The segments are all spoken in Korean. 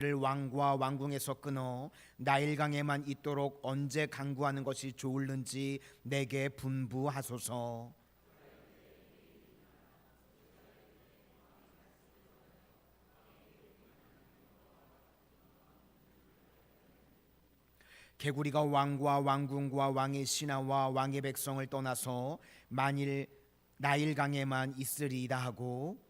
를 왕과 왕궁에서 끊어 나일강에만 있도록 언제 강구하는 것이 좋을는지 내게 분부하소서. 개구리가 왕과 왕궁과 왕의 신하와 왕의 백성을 떠나서 만일 나일강에만 있으리이다 하고,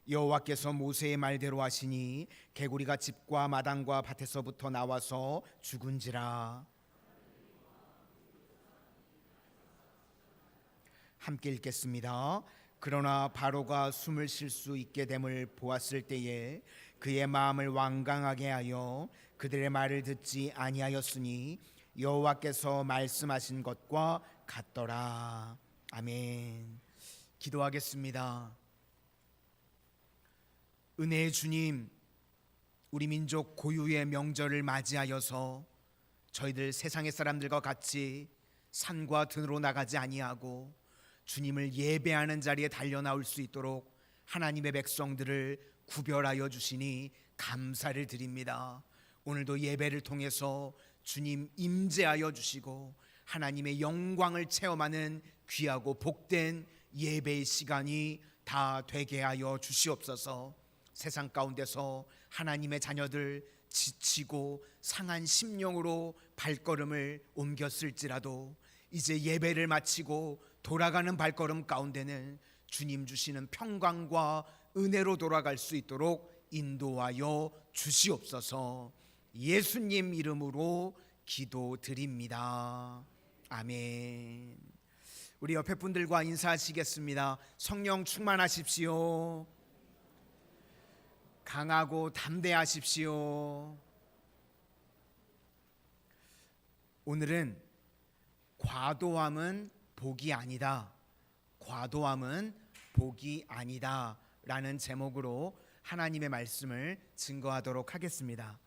여호와께서 모세의 말대로 하시니 개구리가 집과 마당과 밭에서부터 나와서 죽은지라. 함께 읽겠습니다. 그러나 바로가 숨을 쉴 수 있게 됨을 보았을 때에 그의 마음을 완강하게 하여 그들의 말을 듣지 아니하였으니 여호와께서 말씀하신 것과 같더라. 아멘. 기도하겠습니다. 은혜의 주님, 우리 민족 고유의 명절을 맞이하여서 저희들 세상의 사람들과 같이 산과 들으로 나가지 아니하고 주님을 예배하는 자리에 달려나올 수 있도록 하나님의 백성들을 구별하여 주시니 감사를 드립니다. 오늘도 예배를 통해서 주님 임재하여 주시고 하나님의 영광을 체험하는 귀하고 복된 예배의 시간이 다 되게 하여 주시옵소서. 세상 가운데서 하나님의 자녀들 지치고 상한 심령으로 발걸음을 옮겼을지라도 이제 예배를 마치고 돌아가는 발걸음 가운데는 주님 주시는 평강과 은혜로 돌아갈 수 있도록 인도하여 주시옵소서. 예수님 이름으로 기도드립니다. 아멘. 우리 옆에 분들과 인사하시겠습니다. 성령 충만하십시오. 강하고 담대하십시오. 오늘은 과도함은 복이 아니다, 과도함은 복이 아니다 라는 제목으로 하나님의 말씀을 증거하도록 하겠습니다.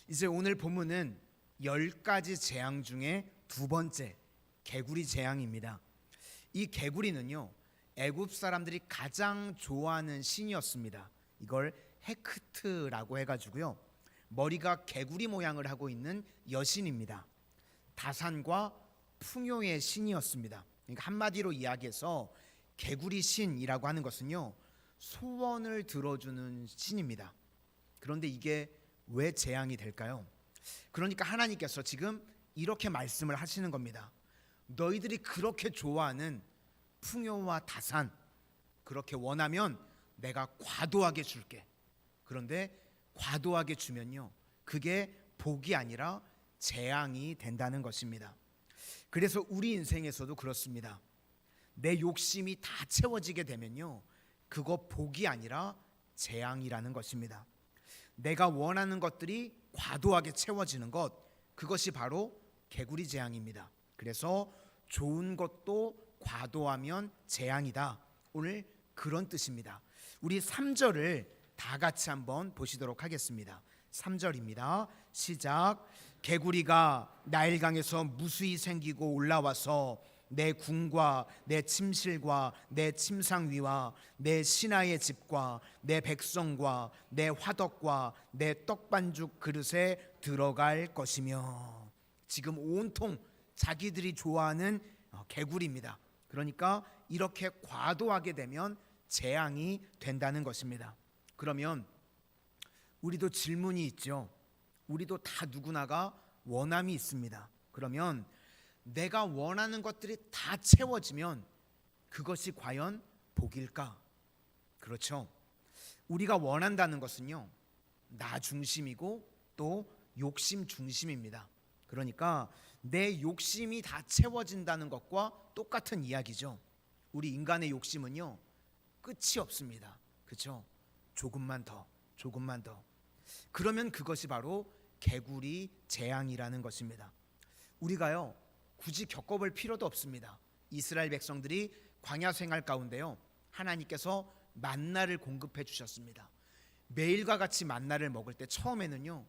이제 오늘 본문은 10가지 재앙 중에 두 번째 개구리 재앙입니다. 이 개구리는요, 애굽 사람들이 가장 좋아하는 신이었습니다. 이걸 헤크트라고 해가지고요, 머리가 개구리 모양을 하고 있는 여신입니다. 다산과 풍요의 신이었습니다. 그러니까 한마디로 이야기해서 개구리 신이라고 하는 것은요, 소원을 들어주는 신입니다. 그런데 이게 왜 재앙이 될까요? 그러니까 하나님께서 지금 이렇게 말씀을 하시는 겁니다. 너희들이 그렇게 좋아하는 풍요와 다산, 그렇게 원하면 내가 과도하게 줄게. 그런데 과도하게 주면요, 그게 복이 아니라 재앙이 된다는 것입니다. 그래서 우리 인생에서도 그렇습니다. 내 욕심이 다 채워지게 되면요, 그거 복이 아니라 재앙이라는 것입니다. 내가 원하는 것들이 과도하게 채워지는 것, 그것이 바로 개구리 재앙입니다. 그래서 좋은 것도 과도하면 재앙이다, 오늘 그런 뜻입니다. 우리 3절을 다 같이 한번 보시도록 하겠습니다. 3절입니다. 시작. 개구리가 나일강에서 무수히 생기고 올라와서 내 궁과 내 침실과 내 침상 위와 내 신하의 집과 내 백성과 내 화덕과 내 떡반죽 그릇에 들어갈 것이며. 지금 온통 자기들이 좋아하는 개구리입니다. 그러니까 이렇게 과도하게 되면 재앙이 된다는 것입니다. 그러면 우리도 질문이 있죠. 우리도 다 누구나가 원함이 있습니다. 그러면 내가 원하는 것들이 다 채워지면 그것이 과연 복일까? 그렇죠. 우리가 원한다는 것은요, 나 중심이고 또 욕심 중심입니다. 그러니까 내 욕심이 다 채워진다는 것과 똑같은 이야기죠. 우리 인간의 욕심은요, 끝이 없습니다. 그렇죠? 조금만 더, 조금만 더. 그러면 그것이 바로 개구리 재앙이라는 것입니다. 우리가요, 굳이 겪어볼 필요도 없습니다. 이스라엘 백성들이 광야 생활 가운데요, 하나님께서 만나를 공급해 주셨습니다. 매일과 같이 만나를 먹을 때 처음에는요,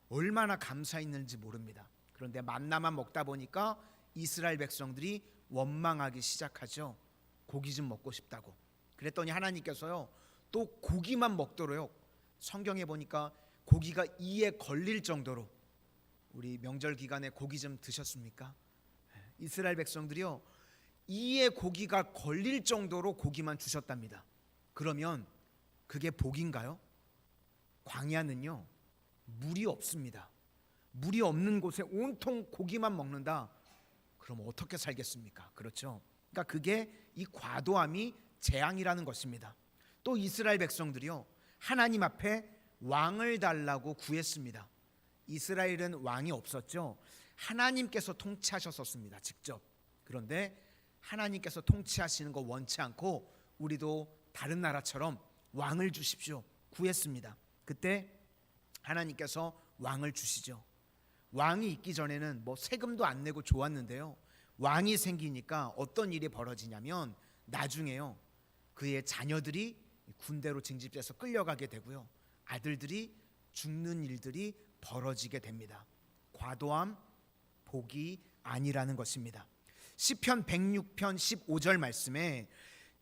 얼마나 감사했는지 모릅니다. 그런데 만나만 먹다 보니까 이스라엘 백성들이 원망하기 시작하죠. 고기 좀 먹고 싶다고. 그랬더니 하나님께서요, 또 고기만 먹도록, 성경에 보니까 고기가 이에 걸릴 정도로, 우리 명절 기간에 고기 좀 드셨습니까? 이스라엘 백성들이요, 이에 고기가 걸릴 정도로 고기만 주셨답니다. 그러면 그게 복인가요? 광야는요, 물이 없습니다. 물이 없는 곳에 온통 고기만 먹는다. 그럼 어떻게 살겠습니까? 그렇죠. 그러니까 그게 이 과도함이 재앙이라는 것입니다. 또 이스라엘 백성들이요, 하나님 앞에 왕을 달라고 구했습니다. 이스라엘은 왕이 없었죠. 하나님께서 통치하셨었습니다, 직접. 그런데 하나님께서 통치하시는 거 원치 않고 우리도 다른 나라처럼 왕을 주십시오 구했습니다. 그때 하나님께서 왕을 주시죠. 왕이 있기 전에는 뭐 세금도 안 내고 좋았는데요, 왕이 생기니까 어떤 일이 벌어지냐면 나중에요, 그의 자녀들이 군대로 징집돼서 끌려가게 되고요, 아들들이 죽는 일들이 벌어지게 됩니다. 과도함, 복이 아니라는 것입니다. 시편 106편 15절 말씀에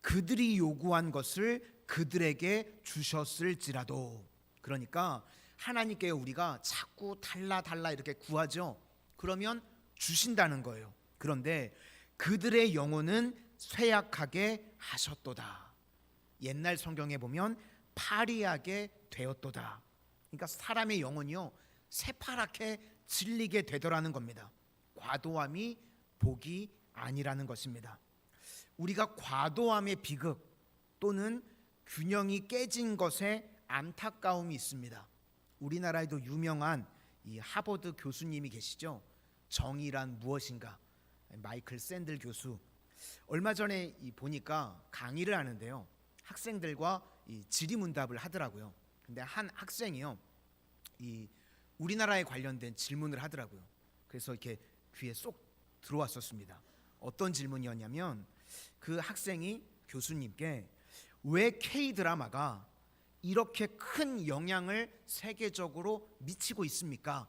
그들이 요구한 것을 그들에게 주셨을지라도, 그러니까 하나님께 우리가 자꾸 달라 이렇게 구하죠. 그러면 주신다는 거예요. 그런데 그들의 영혼은 쇠약하게 하셨도다. 옛날 성경에 보면 파리하게 되었도다. 그러니까 사람의 영혼이요, 새파랗게 질리게 되더라는 겁니다. 과도함이 복이 아니라는 것입니다. 우리가 과도함의 비극 또는 균형이 깨진 것에 안타까움이 있습니다. 우리나라에도 유명한 이 하버드 교수님이 계시죠. 정의란 무엇인가, 마이클 샌들 교수. 얼마 전에 보니까 강의를 하는데요, 학생들과 이 질의문답을 하더라고요. 근데 한 학생이요, 이 우리나라에 관련된 질문을 하더라고요. 그래서 이렇게 귀에 쏙 들어왔었습니다. 어떤 질문이었냐면 그 학생이 교수님께 왜 K-드라마가 이렇게 큰 영향을 세계적으로 미치고 있습니까?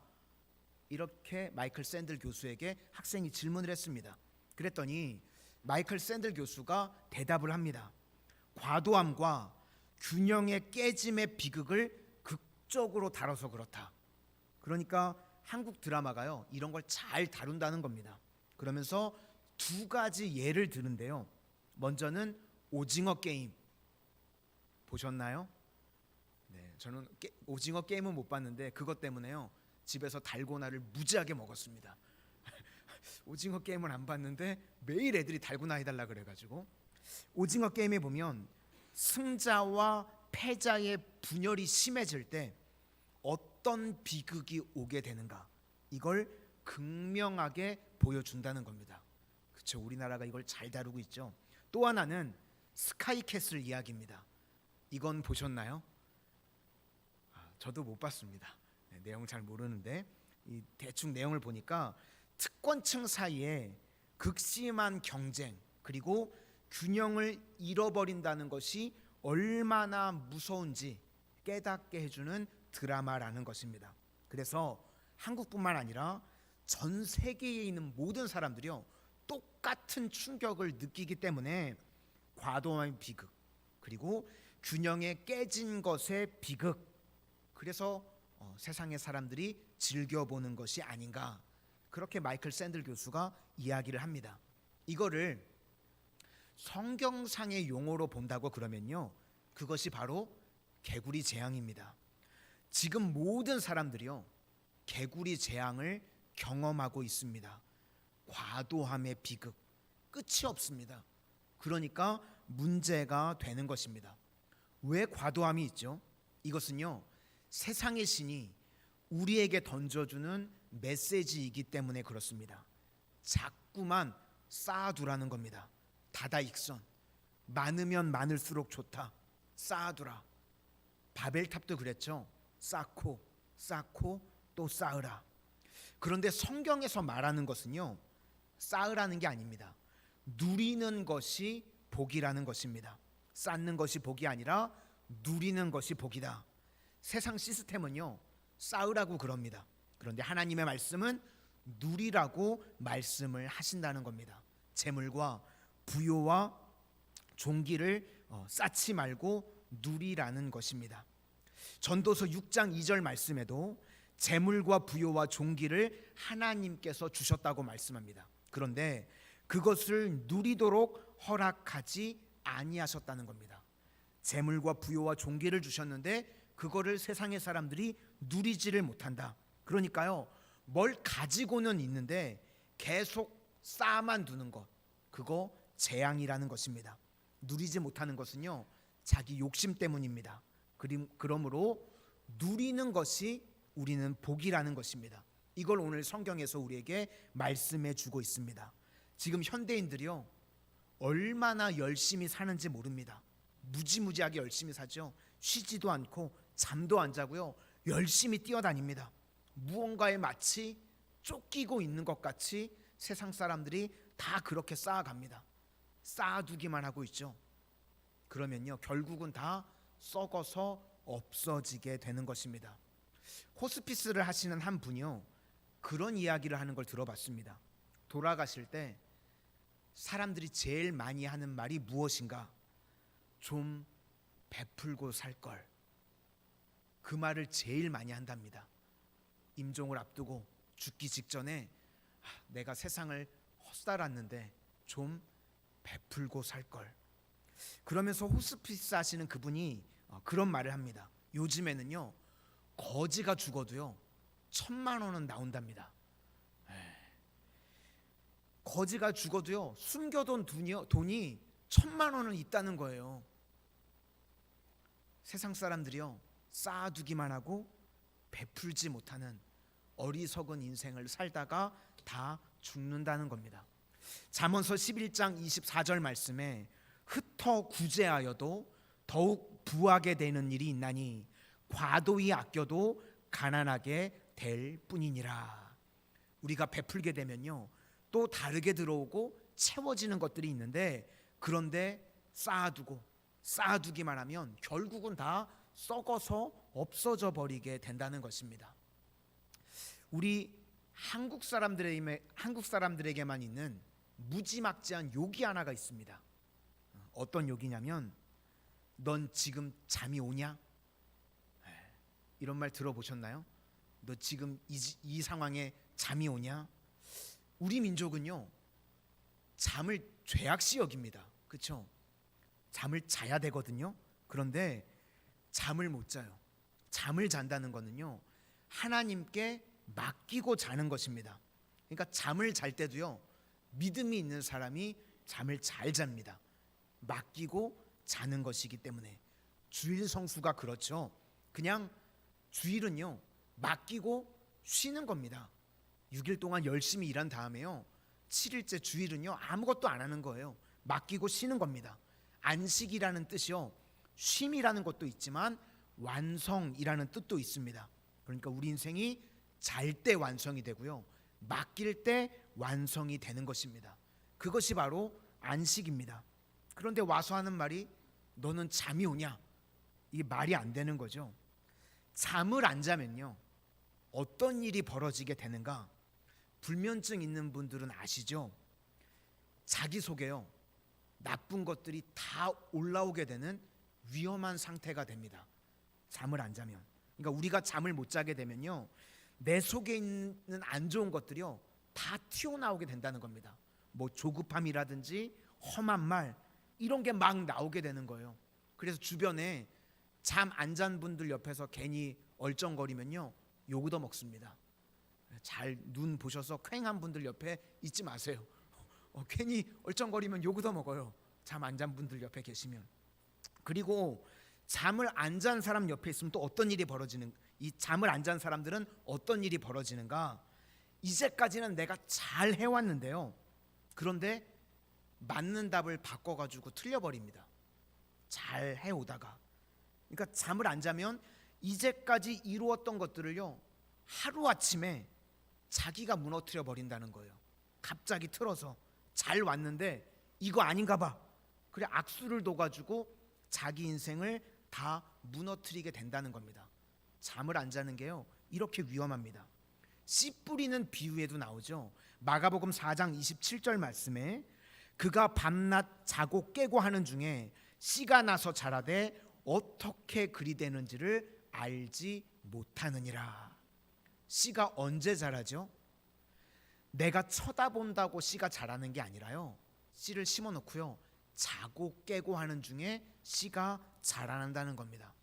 이렇게 마이클 샌들 교수에게 학생이 질문을 했습니다. 그랬더니 마이클 샌들 교수가 대답을 합니다. 과도함과 균형의 깨짐의 비극을 극적으로 다뤄서 그렇다. 그러니까 한국 드라마가요, 이런 걸 잘 다룬다는 겁니다. 그러면서 두 가지 예를 드는데요, 먼저는 오징어 게임 보셨나요? 네, 저는 오징어 게임은 못 봤는데 그것 때문에요, 집에서 달고나를 무지하게 먹었습니다. 오징어 게임은 안 봤는데 매일 애들이 달고나 해달라 그래가지고. 오징어 게임에 보면 승자와 패자의 분열이 심해질 때 어떤 비극이 오게 되는가, 이걸 극명하게 보여준다는 겁니다. 그렇죠, 우리나라가 이걸 잘 다루고 있죠. 또 하나는 스카이캐슬 이야기입니다. 이건 보셨나요? 저도 못 봤습니다. 네, 내용 잘 모르는데 이 대충 내용을 보니까 특권층 사이에 극심한 경쟁 그리고 균형을 잃어버린다는 것이 얼마나 무서운지 깨닫게 해주는 드라마라는 것입니다. 그래서 한국뿐만 아니라 전 세계에 있는 모든 사람들이요, 똑같은 충격을 느끼기 때문에 과도한 비극 그리고 균형에 깨진 것의 비극, 그래서 세상의 사람들이 즐겨보는 것이 아닌가, 그렇게 마이클 샌들 교수가 이야기를 합니다. 이거를 성경상의 용어로 본다고 그러면요, 그것이 바로 개구리 재앙입니다. 지금 모든 사람들이요, 개구리 재앙을 경험하고 있습니다. 과도함의 비극, 끝이 없습니다. 그러니까 문제가 되는 것입니다. 왜 과도함이 있죠? 이것은요, 세상의 신이 우리에게 던져주는 메시지이기 때문에 그렇습니다. 자꾸만 쌓아두라는 겁니다. 다다익선, 많으면 많을수록 좋다, 쌓아두라. 바벨탑도 그랬죠. 쌓고 또 쌓으라. 그런데 성경에서 말하는 것은요, 쌓으라는 게 아닙니다. 누리는 것이 복이라는 것입니다. 쌓는 것이 복이 아니라 누리는 것이 복이다. 세상 시스템은요, 쌓으라고 그럽니다. 그런데 하나님의 말씀은 누리라고 말씀을 하신다는 겁니다. 재물과 부요와 종기를 쌓지 말고 누리라는 것입니다. 전도서 6장 2절 말씀에도 재물과 부요와 종기를 하나님께서 주셨다고 말씀합니다. 그런데 그것을 누리도록 허락하지 아니하셨다는 겁니다. 재물과 부요와 종기를 주셨는데 그거를 세상의 사람들이 누리지를 못한다. 그러니까요, 뭘 가지고는 있는데 계속 쌓아만 두는 것, 그거 재앙이라는 것입니다. 누리지 못하는 것은요, 자기 욕심 때문입니다. 그러므로 누리는 것이 우리는 복이라는 것입니다. 이걸 오늘 성경에서 우리에게 말씀해 주고 있습니다. 지금 현대인들이요, 얼마나 열심히 사는지 모릅니다. 무지무지하게 열심히 사죠. 쉬지도 않고 잠도 안 자고요, 열심히 뛰어다닙니다. 무언가에 마치 쫓기고 있는 것 같이 세상 사람들이 다 그렇게 쌓아갑니다. 쌓아두기만 하고 있죠. 그러면요, 결국은 다 썩어서 없어지게 되는 것입니다. 호스피스를 하시는 한 분이요, 그런 이야기를 하는 걸 들어봤습니다. 돌아가실 때 사람들이 제일 많이 하는 말이 무엇인가? 좀 베풀고 살 걸. 그 말을 제일 많이 한답니다. 임종을 앞두고 죽기 직전에 내가 세상을 헛살았는데 좀 베풀고 살 걸. 그러면서 호스피스 하시는 그분이 그런 말을 합니다. 요즘에는요, 거지가 죽어도요 1,000만 원은 나온답니다. 거지가 죽어도요 숨겨둔 돈이 1,000만 원은 있다는 거예요. 세상 사람들이요, 쌓아두기만 하고 베풀지 못하는 어리석은 인생을 살다가 다 죽는다는 겁니다. 잠언서 11장 24절 말씀에 흩어 구제하여도 더욱 부하게 되는 일이 있나니 과도히 아껴도 가난하게 될 뿐이니라. 우리가 베풀게 되면요, 또 다르게 들어오고 채워지는 것들이 있는데, 그런데 쌓아두기만 하면 결국은 다 썩어서 없어져 버리게 된다는 것입니다. 우리 한국 사람들에게만 있는 무지막지한 욕이 하나가 있습니다. 어떤 욕이냐면, 넌 지금 잠이 오냐? 이런 말 들어보셨나요? 너 지금 이 상황에 잠이 오냐? 우리 민족은요, 잠을 죄악시 여깁니다. 그렇죠? 잠을 자야 되거든요. 그런데 잠을 못 자요. 잠을 잔다는 거는요, 하나님께 맡기고 자는 것입니다. 그러니까 잠을 잘 때도요, 믿음이 있는 사람이 잠을 잘 잡니다. 맡기고 자는 것이기 때문에. 주일 성수가 그렇죠. 그냥 주일은요, 맡기고 쉬는 겁니다. 6일 동안 열심히 일한 다음에요, 7일째 주일은요 아무것도 안 하는 거예요. 맡기고 쉬는 겁니다. 안식이라는 뜻이요, 쉼이라는 것도 있지만 완성이라는 뜻도 있습니다. 그러니까 우리 인생이 잘 때 완성이 되고요, 맡길 때 완성이 되는 것입니다. 그것이 바로 안식입니다. 그런데 와서 하는 말이 너는 잠이 오냐? 이게 말이 안 되는 거죠. 잠을 안 자면요, 어떤 일이 벌어지게 되는가? 불면증 있는 분들은 아시죠? 자기 속에요, 나쁜 것들이 다 올라오게 되는 위험한 상태가 됩니다. 잠을 안 자면. 그러니까 우리가 잠을 못 자게 되면요, 내 속에 있는 안 좋은 것들이요 다 튀어나오게 된다는 겁니다. 뭐 조급함이라든지 험한 말, 이런 게 막 나오게 되는 거예요. 그래서 주변에 잠 안 잔 분들 옆에서 괜히 얼쩡거리면요 욕 얻어 먹습니다. 잘 눈 보셔서 퀭한 분들 옆에 있지 마세요. 괜히 얼쩡거리면 욕 얻어 먹어요. 잠 안 잔 분들 옆에 계시면. 그리고 잠을 안 잔 사람 옆에 있으면 또 어떤 일이 이 잠을 안 잔 사람들은 어떤 일이 벌어지는가? 이제까지는 내가 잘 해왔는데요, 그런데 맞는 답을 바꿔가지고 틀려버립니다. 잘 해오다가. 그러니까 잠을 안 자면 이제까지 이루었던 것들을요 하루아침에 자기가 무너뜨려 버린다는 거예요. 갑자기 틀어서 잘 왔는데 이거 아닌가 봐. 그래 악수를 둬가지고 자기 인생을 다 무너뜨리게 된다는 겁니다. 잠을 안 자는 게요 이렇게 위험합니다. 씨 뿌리는 비유에도 나오죠. 마가복음 4장 27절 말씀에 그가 밤낮 자고 깨고 하는 중에 씨가 나서 자라되 어떻게 그리 되는지를 알지 못하느니라. 씨가 언제 자라죠? 내가 쳐다본다고 씨가 자라는 게 아니라요, 씨를 심어 놓고요 자고 깨고 하는 중에 씨가 자라난다는 겁니다.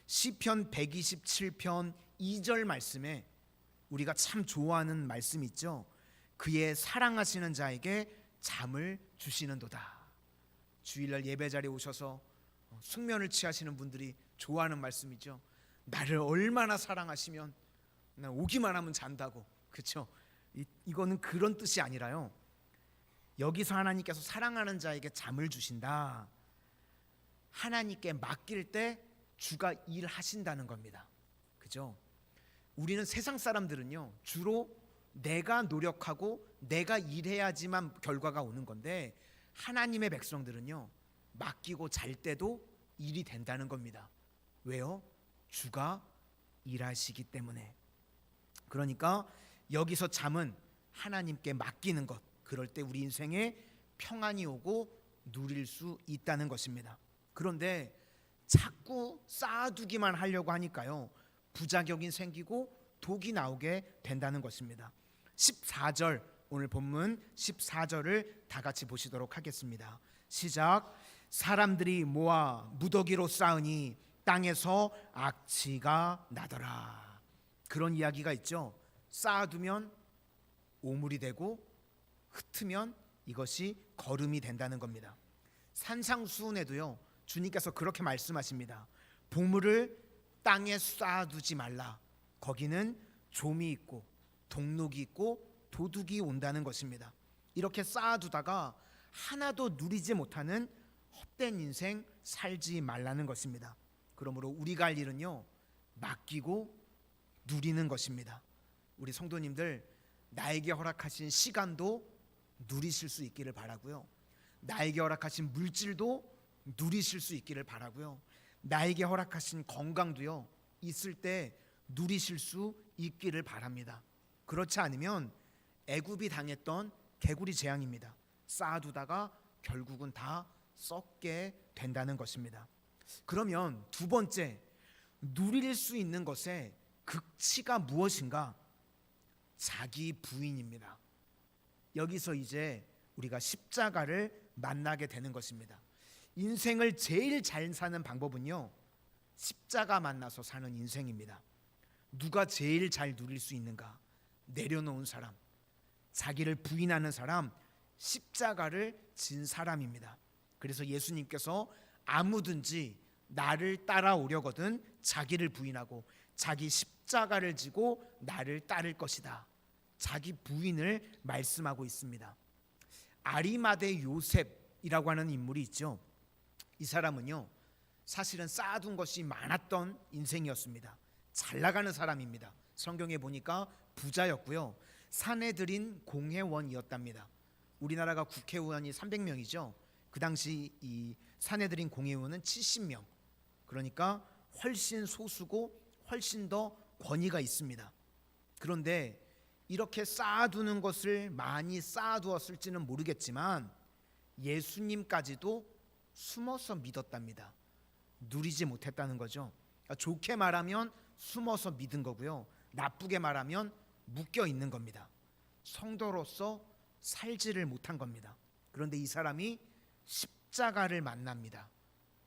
시편 127편 2절 말씀에 우리가 참 좋아하는 말씀 있죠. 그의 사랑하시는 자에게 잠을 주시는도다. 주일날 예배 자리에 오셔서 숙면을 취하시는 분들이 좋아하는 말씀이죠. 나를 얼마나 사랑하시면 나 오기만 하면 잔다고. 그렇죠? 이거는 그런 뜻이 아니라요, 여기서 하나님께서 사랑하는 자에게 잠을 주신다, 하나님께 맡길 때 주가 일하신다는 겁니다. 그죠? 우리는 세상 사람들은요 주로 내가 노력하고 내가 일해야지만 결과가 오는 건데, 하나님의 백성들은요 맡기고 잘 때도 일이 된다는 겁니다. 왜요? 주가 일하시기 때문에. 그러니까 여기서 잠은 하나님께 맡기는 것, 그럴 때 우리 인생에 평안이 오고 누릴 수 있다는 것입니다. 그런데 자꾸 쌓아두기만 하려고 하니까요 부작용이 생기고 독이 나오게 된다는 것입니다. 14절, 오늘 본문 14절을 다 같이 보시도록 하겠습니다. 시작. 사람들이 모아 무더기로 쌓으니 땅에서 악취가 나더라. 그런 이야기가 있죠. 쌓아두면 오물이 되고 흩으면 이것이 거름이 된다는 겁니다. 산상수훈에도요 주님께서 그렇게 말씀하십니다. 보물을 땅에 쌓아두지 말라. 거기는 좀이 있고 동록이 있고 도둑이 온다는 것입니다. 이렇게 쌓아두다가 하나도 누리지 못하는 헛된 인생 살지 말라는 것입니다. 그러므로 우리가 할 일은요 맡기고 누리는 것입니다. 우리 성도님들, 나에게 허락하신 시간도 누리실 수 있기를 바라고요, 나에게 허락하신 물질도 누리실 수 있기를 바라고요, 나에게 허락하신 건강도요 있을 때 누리실 수 있기를 바랍니다. 그렇지 않으면 애굽이 당했던 개구리 재앙입니다. 쌓아두다가 결국은 다 썩게 된다는 것입니다. 그러면 두 번째, 누릴 수 있는 것의 극치가 무엇인가? 자기 부인입니다. 여기서 이제 우리가 십자가를 만나게 되는 것입니다. 인생을 제일 잘 사는 방법은요 십자가 만나서 사는 인생입니다. 누가 제일 잘 누릴 수 있는가? 내려놓은 사람, 자기를 부인하는 사람, 십자가를 진 사람입니다. 그래서 예수님께서 아무든지 나를 따라오려거든 자기를 부인하고 자기 십자가를 지고 나를 따를 것이다, 자기 부인을 말씀하고 있습니다. 아리마대 요셉이라고 하는 인물이 있죠. 이 사람은요 사실은 쌓아둔 것이 많았던 인생이었습니다. 잘 나가는 사람입니다. 성경에 보니까 부자였고요, 사내들인 공회원이었답니다. 우리나라가 국회의원이 300명이죠. 그 당시 이 사내들인 공회의원은 70명. 그러니까 훨씬 소수고 훨씬 더 권위가 있습니다. 그런데 이렇게 쌓아두는 것을 많이 쌓아두었을지는 모르겠지만 예수님까지도 숨어서 믿었답니다. 누리지 못했다는 거죠. 그러니까 좋게 말하면 숨어서 믿은 거고요, 나쁘게 말하면 묶여 있는 겁니다. 성도로서 살지를 못한 겁니다. 그런데 이 사람이 십자가를 만납니다.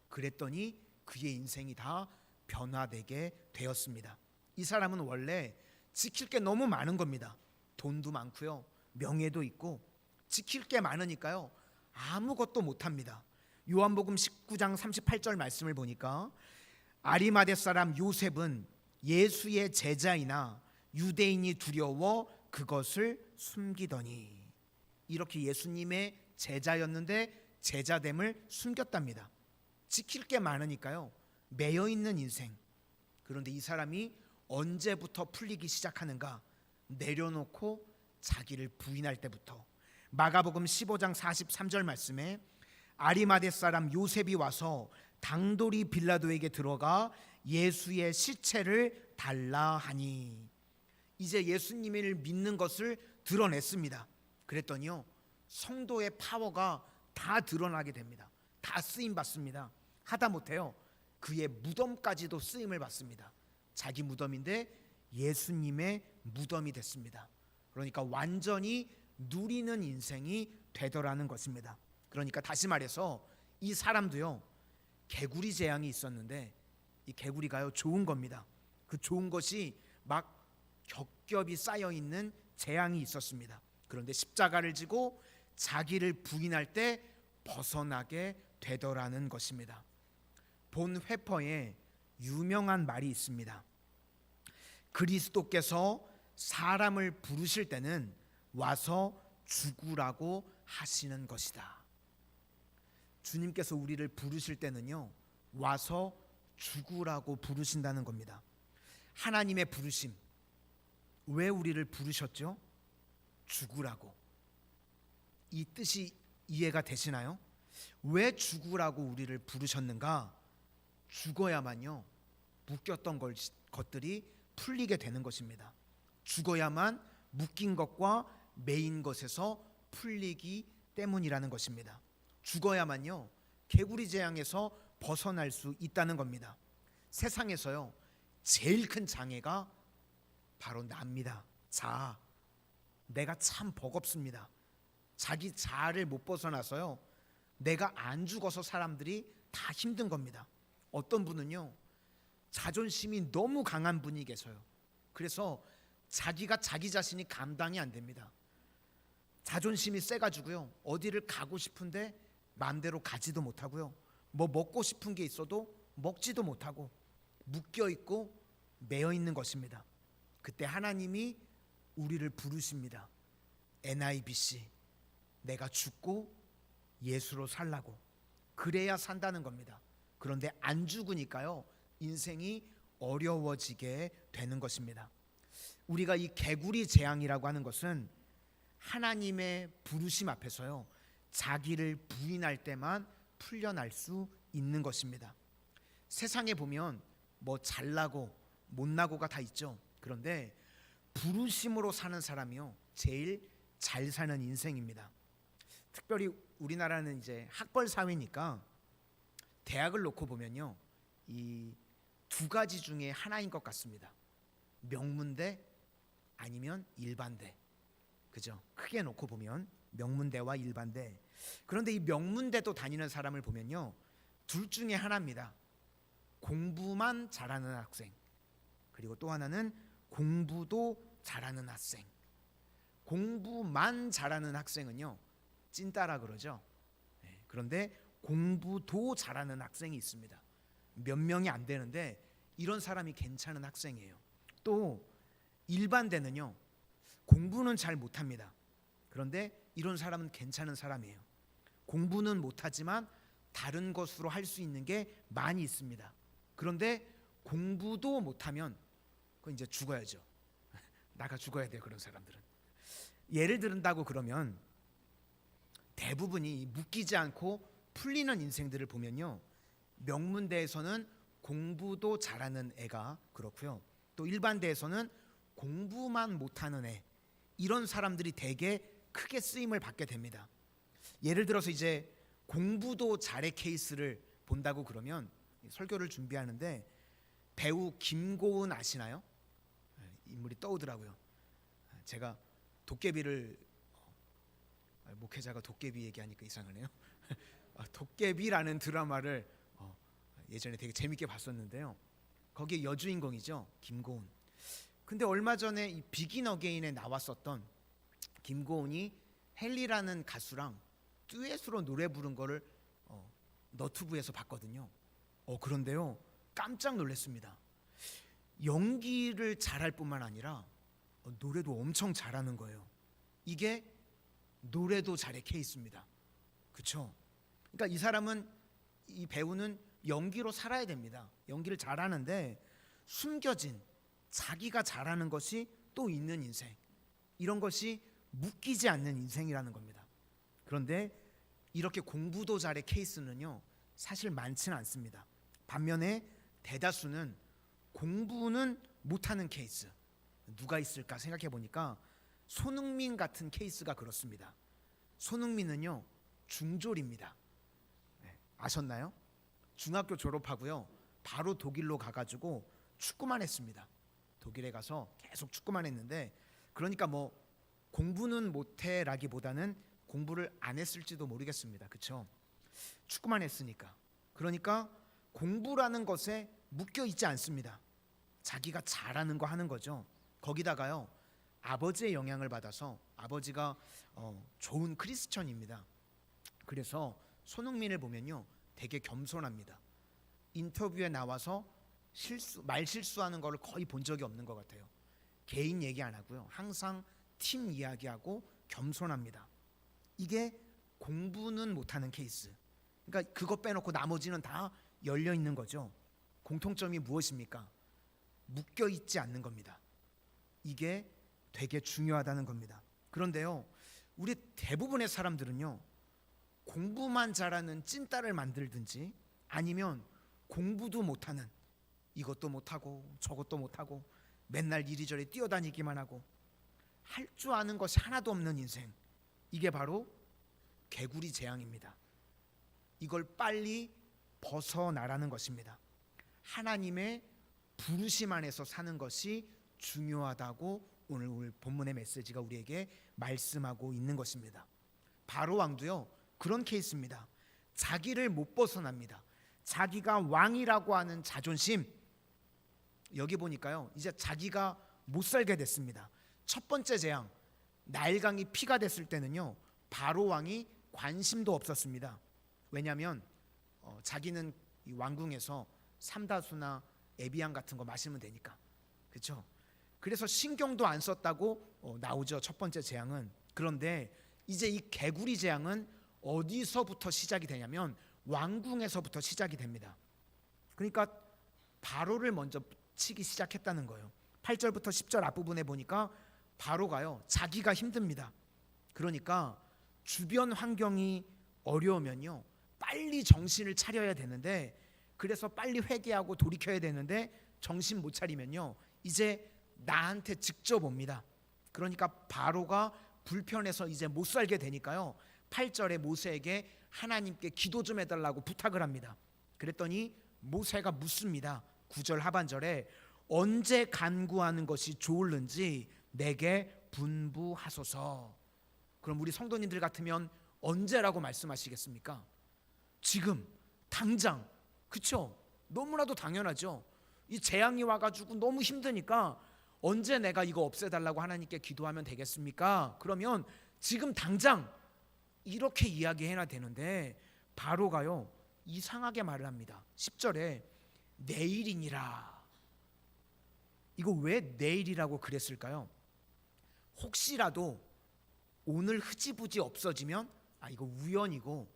그랬더니 그의 인생이 다 변화되게 되었습니다. 이 사람은 원래 지킬 게 너무 많은 겁니다. 돈도 많고요, 명예도 있고 지킬 게 많으니까요 아무것도 못합니다. 요한복음 19장 38절 말씀을 보니까 아리마대 사람 요셉은 예수의 제자이나 유대인이 두려워 그것을 숨기더니, 이렇게 예수님의 제자였는데 제자됨을 숨겼답니다. 지킬 게 많으니까요 매여 있는 인생. 그런데 이 사람이 언제부터 풀리기 시작하는가? 내려놓고 자기를 부인할 때부터. 마가복음 15장 43절 말씀에 아리마대 사람 요셉이 와서 당돌이 빌라도에게 들어가 예수의 시체를 달라 하니, 이제 예수님을 믿는 것을 드러냈습니다. 그랬더니요 성도의 파워가 다 드러나게 됩니다. 다 쓰임 받습니다. 하다못해요 그의 무덤까지도 쓰임을 받습니다. 자기 무덤인데 예수님의 무덤이 됐습니다. 그러니까 완전히 누리는 인생이 되더라는 것입니다. 그러니까 다시 말해서 이 사람도요 개구리 재앙이 있었는데 이 개구리가요 좋은 겁니다. 그 좋은 것이 막 겹겹이 쌓여 있는 재앙이 있었습니다. 그런데 십자가를 지고 자기를 부인할 때 벗어나게 되더라는 것입니다. 본 회퍼에 유명한 말이 있습니다. 그리스도께서 사람을 부르실 때는 와서 죽으라고 하시는 것이다. 주님께서 우리를 부르실 때는요 와서 죽으라고 부르신다는 겁니다. 하나님의 부르심, 왜 우리를 부르셨죠? 죽으라고. 이 뜻이 이해가 되시나요? 왜 죽으라고 우리를 부르셨는가? 죽어야만요 묶였던 것들이 풀리게 되는 것입니다. 죽어야만 묶인 것과 매인 것에서 풀리기 때문이라는 것입니다. 죽어야만요 개구리 재앙에서 벗어날 수 있다는 겁니다. 세상에서요 제일 큰 장애가 바로 납니다. 자아. 내가 참 버겁습니다. 자기 자아를 못 벗어나서요 내가 안 죽어서 사람들이 다 힘든 겁니다. 어떤 분은요 자존심이 너무 강한 분이 계세요. 그래서 자기가 자기 자신이 감당이 안 됩니다. 자존심이 세가지고요 어디를 가고 싶은데 마음대로 가지도 못하고요 뭐 먹고 싶은 게 있어도 먹지도 못하고 묶여있고 매여있는 것입니다. 그때 하나님이 우리를 부르십니다. NIBC, 내가 죽고 예수로 살라고. 그래야 산다는 겁니다. 그런데 안 죽으니까요 인생이 어려워지게 되는 것입니다. 우리가 이 개구리 재앙이라고 하는 것은 하나님의 부르심 앞에서요 자기를 부인할 때만 풀려날 수 있는 것입니다. 세상에 보면 뭐 잘나고 못나고가 다 있죠. 그런데 부르심으로 사는 사람이요 제일 잘 사는 인생입니다. 특별히 우리나라는 이제 학벌 사회니까 대학을 놓고 보면요 이 두 가지 중에 하나인 것 같습니다. 명문대 아니면 일반대. 그죠? 크게 놓고 보면 명문대와 일반대. 그런데 이 명문대도 다니는 사람을 보면요 둘 중에 하나입니다. 공부만 잘하는 학생, 그리고 또 하나는 공부도 잘하는 학생. 공부만 잘하는 학생은요 찐따라 그러죠. 그런데 공부도 잘하는 학생이 있습니다. 몇 명이 안 되는데 이런 사람이 괜찮은 학생이에요. 또 일반대는요 공부는 잘 못합니다. 그런데 이런 사람은 괜찮은 사람이에요. 공부는 못하지만 다른 것으로 할 수 있는 게 많이 있습니다. 그런데 공부도 못하면 그건 이제 죽어야죠. 나가 죽어야 돼요. 그런 사람들은. 예를 들은다고 그러면 대부분이 묶이지 않고 풀리는 인생들을 보면요 명문대에서는 공부도 잘하는 애가 그렇고요 또 일반대에서는 공부만 못하는 애, 이런 사람들이 되게 크게 쓰임을 받게 됩니다. 예를 들어서 이제 공부도 잘해 케이스를 본다고 그러면 설교를 준비하는데 배우 김고은 아시나요? 인물이 떠오르더라고요. 제가 도깨비를 목회자가 도깨비 얘기하니까 이상하네요. 도깨비라는 드라마를 예전에 되게 재밌게 봤었는데요. 거기에 여주인공이죠, 김고은. 근데 얼마 전에 이 비긴 어게인에 나왔었던 김고은이 헨리라는 가수랑 듀엣으로 노래 부른 거를 너튜브에서 봤거든요. 그런데요 깜짝 놀랐습니다. 연기를 잘할 뿐만 아니라 노래도 엄청 잘하는 거예요. 이게 노래도 잘해 케이스입니다. 그렇죠? 그러니까 이 사람은, 이 배우는 연기로 살아야 됩니다. 연기를 잘하는데 숨겨진 자기가 잘하는 것이 또 있는 인생, 이런 것이 묶이지 않는 인생이라는 겁니다. 그런데 이렇게 공부도 잘해 케이스는요 사실 많지는 않습니다. 반면에 대다수는 공부는 못하는 케이스, 누가 있을까 생각해 보니까 손흥민 같은 케이스가 그렇습니다. 손흥민은요 중졸입니다. 아셨나요? 중학교 졸업하고요 바로 독일로 가가지고 축구만 했습니다. 독일에 가서 계속 축구만 했는데, 그러니까 뭐 공부는 못해라기보다는 공부를 안 했을지도 모르겠습니다. 그렇죠? 축구만 했으니까. 그러니까 공부라는 것에 묶여 있지 않습니다. 자기가 잘하는 거 하는 거죠. 거기다가요 아버지의 영향을 받아서, 아버지가 좋은 크리스천입니다. 그래서 손흥민을 보면요 되게 겸손합니다. 인터뷰에 나와서 말 실수하는 거를 거의 본 적이 없는 것 같아요. 개인 얘기 안 하고요 항상 팀 이야기하고 겸손합니다. 이게 공부는 못하는 케이스. 그러니까 그거 빼놓고 나머지는 다 열려 있는 거죠. 공통점이 무엇입니까? 묶여 있지 않는 겁니다. 이게 되게 중요하다는 겁니다. 그런데요 우리 대부분의 사람들은요 공부만 잘하는 찐따를 만들든지, 아니면 공부도 못하는, 이것도 못하고 저것도 못하고 맨날 이리저리 뛰어다니기만 하고 할 줄 아는 것이 하나도 없는 인생, 이게 바로 개구리 재앙입니다. 이걸 빨리 벗어나라는 것입니다. 하나님의 부르심 안에서 사는 것이 중요하다고 오늘 본문의 메시지가 우리에게 말씀하고 있는 것입니다. 바로 왕도요 그런 케이스입니다. 자기를 못 벗어납니다. 자기가 왕이라고 하는 자존심, 여기 보니까요 이제 자기가 못 살게 됐습니다. 첫 번째 재앙, 나일강이 피가 됐을 때는요 바로 왕이 관심도 없었습니다. 왜냐하면 자기는 이 왕궁에서 삼다수나 에비앙 같은 거 마시면 되니까. 그렇죠? 그래서 신경도 안 썼다고 나오죠 첫 번째 재앙은. 그런데 이제 이 개구리 재앙은 어디서부터 시작이 되냐면 왕궁에서부터 시작이 됩니다. 그러니까 바로를 먼저 치기 시작했다는 거예요. 8절부터 10절 앞부분에 보니까 바로가요 자기가 힘듭니다. 그러니까 주변 환경이 어려우면요 빨리 정신을 차려야 되는데, 그래서 빨리 회개하고 돌이켜야 되는데 정신 못 차리면요 이제 나한테 직접 옵니다. 그러니까 바로가 불편해서 이제 못 살게 되니까요 8절에 모세에게 하나님께 기도 좀 해달라고 부탁을 합니다. 그랬더니 모세가 묻습니다. 9절 하반절에 언제 간구하는 것이 좋을는지 내게 분부하소서. 그럼 우리 성도님들 같으면 언제라고 말씀하시겠습니까? 지금 당장. 그렇죠? 너무나도 당연하죠. 이 재앙이 와가지고 너무 힘드니까 언제 내가 이거 없애달라고 하나님께 기도하면 되겠습니까? 그러면 지금 당장 이렇게 이야기해야 되는데 바로가요 이상하게 말을 합니다. 10절에 내일이니라. 이거 왜 내일이라고 그랬을까요? 혹시라도 오늘 흐지부지 없어지면 이거 우연이고,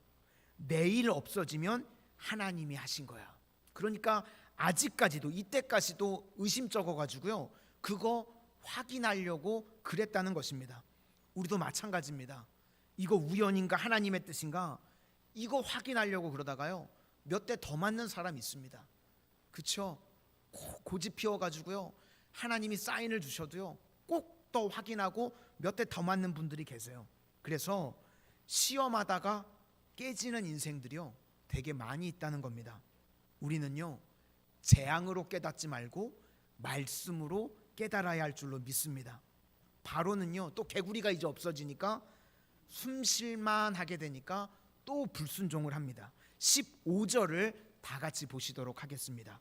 내일 없어지면 하나님이 하신 거야. 그러니까 아직까지도, 이때까지도 의심쩍어 가지고요 그거 확인하려고 그랬다는 것입니다. 우리도 마찬가지입니다. 이거 우연인가 하나님의 뜻인가 이거 확인하려고 그러다가요 몇 대 더 맞는 사람이 있습니다. 그렇죠? 고집 피워가지고요 하나님이 사인을 주셔도요 꼭 더 확인하고 몇 대 더 맞는 분들이 계세요. 그래서 시험하다가 깨지는 인생들이요 되게 많이 있다는 겁니다. 우리는요 재앙으로 깨닫지 말고 말씀으로 깨달아야 할 줄로 믿습니다. 바로는요 또 개구리가 이제 없어지니까 숨쉴만 하게 되니까 또 불순종을 합니다. 15절을 다 같이 보시도록 하겠습니다.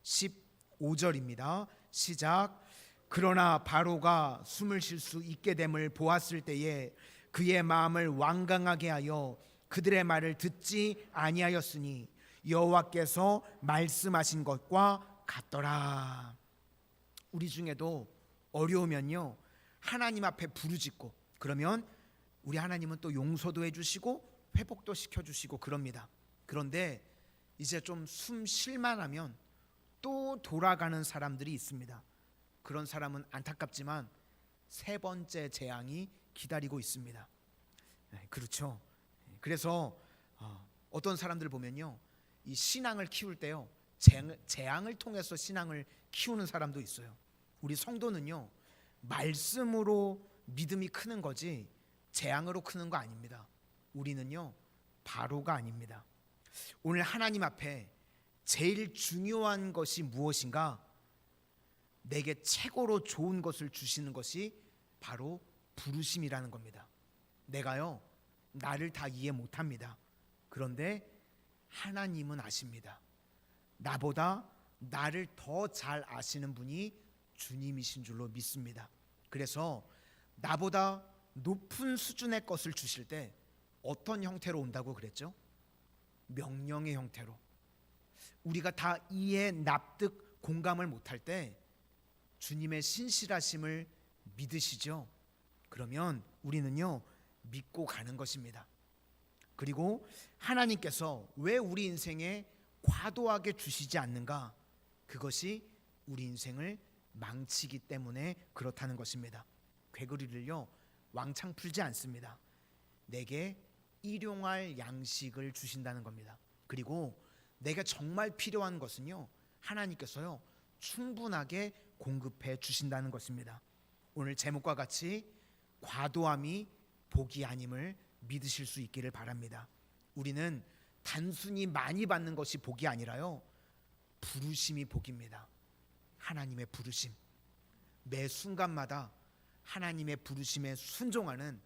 15절입니다. 시작. 그러나 바로가 숨을 쉴 수 있게 됨을 보았을 때에 그의 마음을 완강하게 하여 그들의 말을 듣지 아니하였으니 여호와께서 말씀하신 것과 같더라. 우리 중에도 어려우면요 하나님 앞에 부르짖고 그러면 우리 하나님은 또 용서도 해주시고 회복도 시켜주시고 그럽니다. 그런데 이제 좀 숨 쉴만하면 또 돌아가는 사람들이 있습니다. 그런 사람은 안타깝지만 세 번째 재앙이 기다리고 있습니다. 그렇죠. 그래서 어떤 사람들 보면요 이 신앙을 키울 때요 재앙을 통해서 신앙을 키우는 사람도 있어요. 우리 성도는요 말씀으로 믿음이 크는 거지 재앙으로 크는 거 아닙니다. 우리는요 바로가 아닙니다. 오늘 하나님 앞에 제일 중요한 것이 무엇인가? 내게 최고로 좋은 것을 주시는 것이 바로 부르심이라는 겁니다. 내가요 나를 다 이해 못합니다. 그런데 하나님은 아십니다. 나보다 나를 더 잘 아시는 분이 주님이신 줄로 믿습니다. 그래서 나보다 높은 수준의 것을 주실 때 어떤 형태로 온다고 그랬죠? 명령의 형태로. 우리가 다 이해, 납득, 공감을 못할 때 주님의 신실하심을 믿으시죠? 그러면 우리는요 믿고 가는 것입니다. 그리고 하나님께서 왜 우리 인생에 과도하게 주시지 않는가? 그것이 우리 인생을 망치기 때문에 그렇다는 것입니다. 괴거리를요 왕창 풀지 않습니다. 내게 일용할 양식을 주신다는 겁니다. 그리고 내가 정말 필요한 것은요 하나님께서요 충분하게 공급해 주신다는 것입니다. 오늘 제목과 같이 과도함이 복이 아님을 믿으실 수 있기를 바랍니다. 우리는 단순히 많이 받는 것이 복이 아니라요 부르심이 복입니다. 하나님의 부르심. 매 순간마다 하나님의 부르심에 순종하는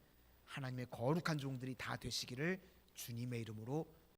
하나님의 거룩한 종들이 다 되시기를 주님의 이름으로